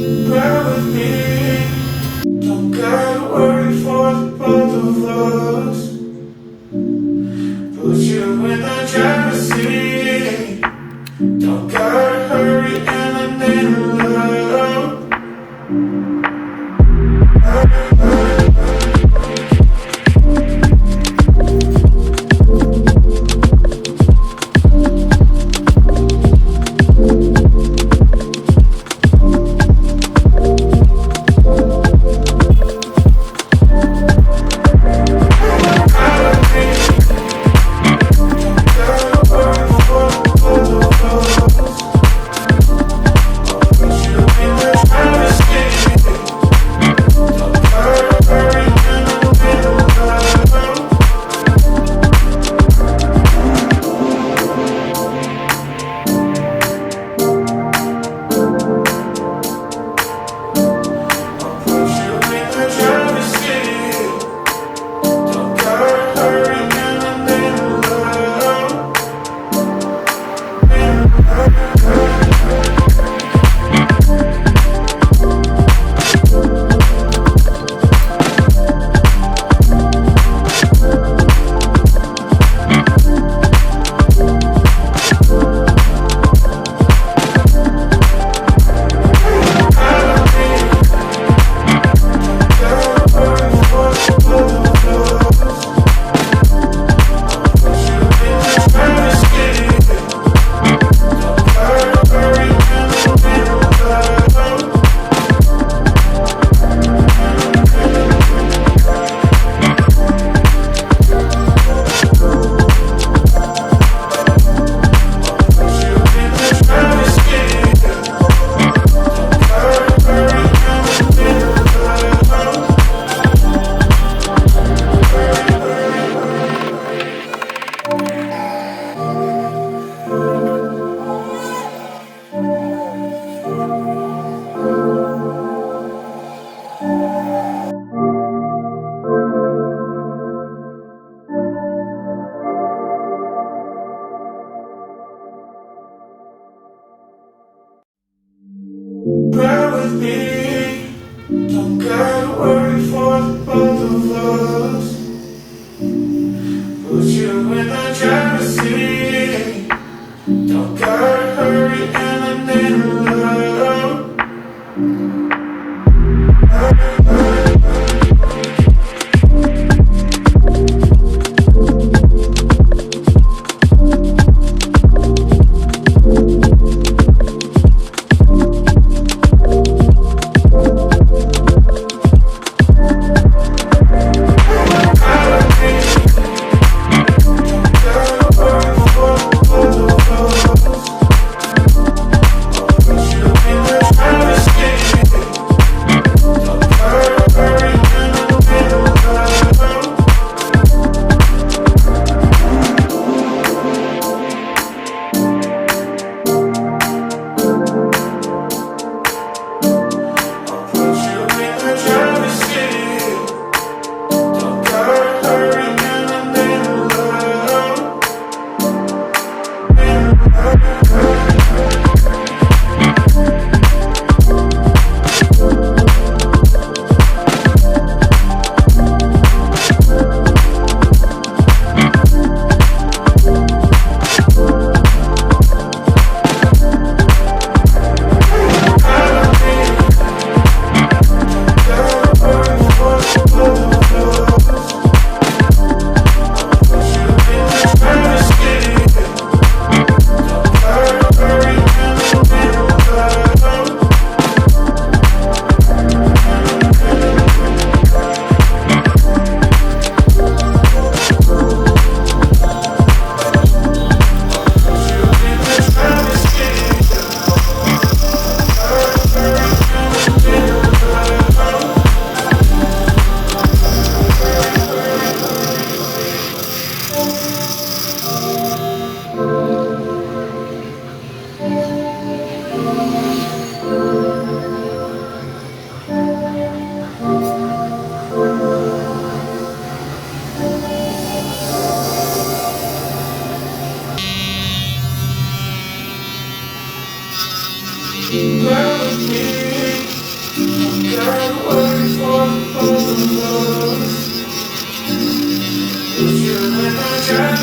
Bear with me. Don't gotta worry for the both of us. Put you in the driver's seat. Don't gotta hurry and I need love. Bear with me. Don't gotta worry for the both of us. Put you in the driver's seat. Don't gotta hurry and I need love. Bear with me. Got a word for the both of us. But you and I try